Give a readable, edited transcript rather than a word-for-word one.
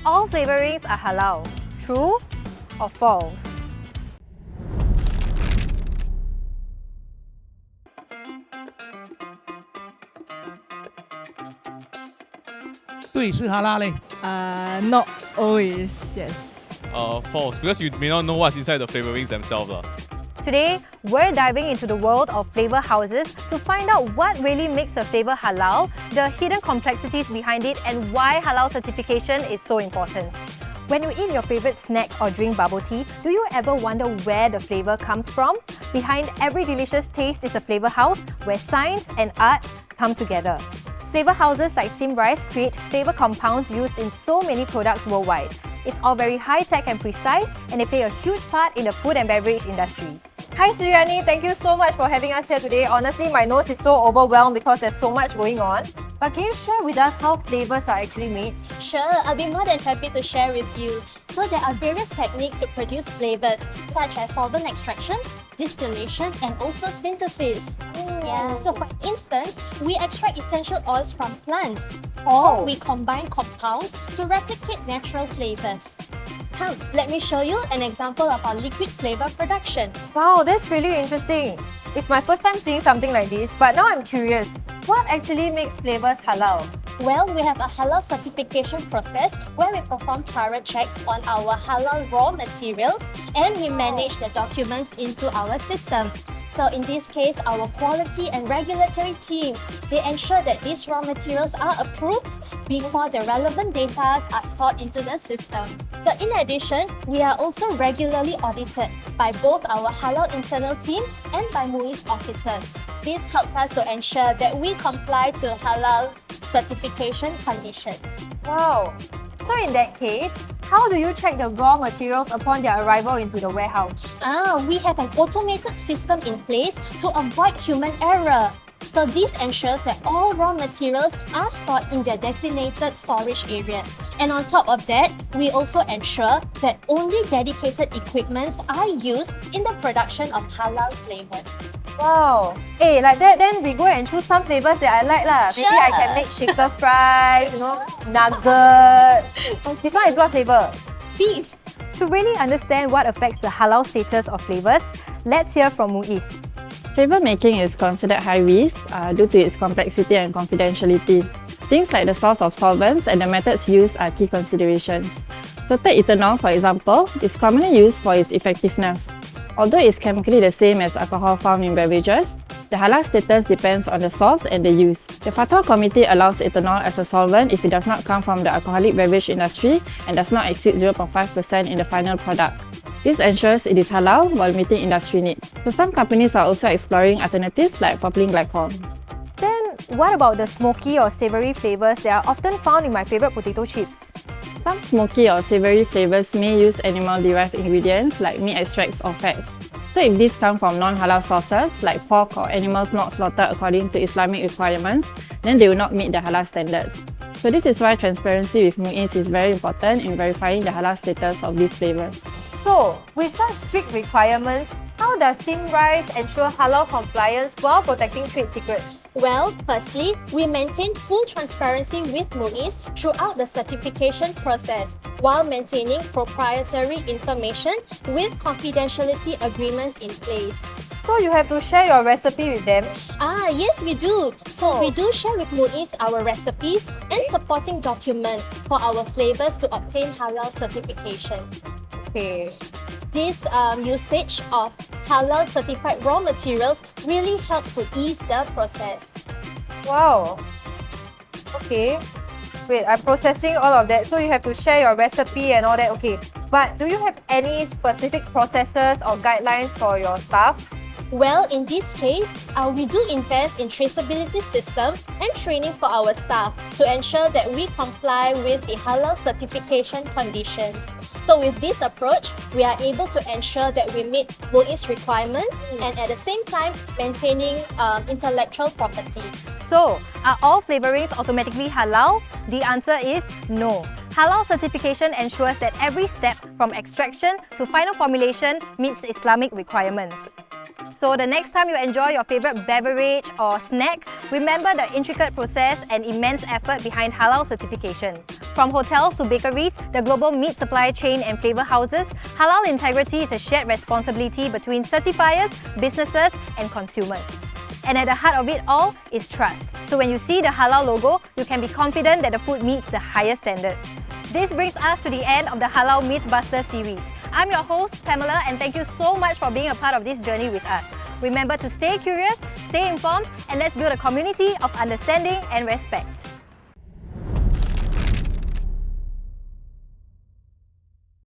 all flavorings are halal. True or false? 对，是哈拉嘞。Not always, yes. False, because you may not know what's inside the flavorings themselves. Today, we're diving into the world of flavor houses to find out what really makes a flavor halal, the hidden complexities behind it, and why halal certification is so important. When you eat your favorite snack or drink bubble tea, do you ever wonder where the flavor comes from? Behind every delicious taste is a flavor house where science and art come together. Flavor houses like Simrise create flavor compounds used in so many products worldwide. It's all very high-tech and precise, and they play a huge part in the food and beverage industry. Hi Suryani, thank you so much for having us here today. Honestly, my nose is so overwhelmed because there's so much going on. But can you share with us how flavors are actually made? Sure, I'll be more than happy to share with you. So there are various techniques to produce flavors, such as solvent extraction, distillation, and also synthesis. Yeah, so for instance, we extract essential oils from plants, or we combine compounds to replicate natural flavors. Come, let me show you an example of our liquid flavor production. Wow, that's really interesting. It's my first time seeing something like this, but now I'm curious. What actually makes flavors halal? Well, we have a halal certification process where we perform thorough checks on our halal raw materials and we manage the documents into our system. So in this case, our quality and regulatory teams, they ensure that these raw materials are approved before the relevant data are stored into the system. So in addition, we are also regularly audited by both our halal internal team and by MUIS officers. This helps us to ensure that we comply to halal certification conditions. Wow. So in that case, how do you check the raw materials upon their arrival into the warehouse? We have an automated system in place to avoid human error. So this ensures that all raw materials are stored in their designated storage areas. And on top of that, we also ensure that only dedicated equipments are used in the production of halal flavors. Wow. Hey, like that, then we go and choose some flavors that I like lah. Maybe I can make shaker fries, nugget. This one is what flavor? Beef. To really understand what affects the halal status of flavors, let's hear from MUIS. Flavor making is considered high risk due to its complexity and confidentiality. Things like the source of solvents and the methods used are key considerations. So take ethanol, for example, is commonly used for its effectiveness. Although it's chemically the same as alcohol found in beverages, the halal status depends on the source and the use. The Fatwa Committee allows ethanol as a solvent if it does not come from the alcoholic beverage industry and does not exceed 0.5% in the final product. This ensures it is halal while meeting industry needs. So some companies are also exploring alternatives like propylene glycol. Then, what about the smoky or savoury flavors that are often found in my favourite potato chips? Some smoky or savoury flavors may use animal-derived ingredients like meat extracts or fats. So if these come from non-halal sources like pork or animals not slaughtered according to Islamic requirements, then they will not meet the halal standards. So this is why transparency with MUIS is very important in verifying the halal status of these flavors. So, with such strict requirements, how does Simrise ensure halal compliance while protecting trade secrets? Well, firstly, we maintain full transparency with MUIS throughout the certification process while maintaining proprietary information with confidentiality agreements in place. So you have to share your recipe with them? Yes we do. So we do share with MUIS our recipes and supporting documents for our flavors to obtain halal certification. Okay. This usage of halal certified raw materials really helps to ease the process. Wow. Okay. Wait, I'm processing all of that. So you have to share your recipe and all that. Okay. But do you have any specific processes or guidelines for your staff? Well, in this case, we do invest in traceability system and training for our staff to ensure that we comply with the halal certification conditions. So with this approach, we are able to ensure that we meet MUIS requirements and at the same time maintaining intellectual property. So, are all flavorings automatically halal? The answer is no. Halal certification ensures that every step from extraction to final formulation meets Islamic requirements. So the next time you enjoy your favorite beverage or snack, remember the intricate process and immense effort behind halal certification. From hotels to bakeries, the global meat supply chain and flavor houses, halal integrity is a shared responsibility between certifiers, businesses, and consumers. And at the heart of it all is trust. So when you see the halal logo, you can be confident that the food meets the highest standards. This brings us to the end of the Halal Mythbusters series. I'm your host, Pamela, and thank you so much for being a part of this journey with us. Remember to stay curious, stay informed, and let's build a community of understanding and respect.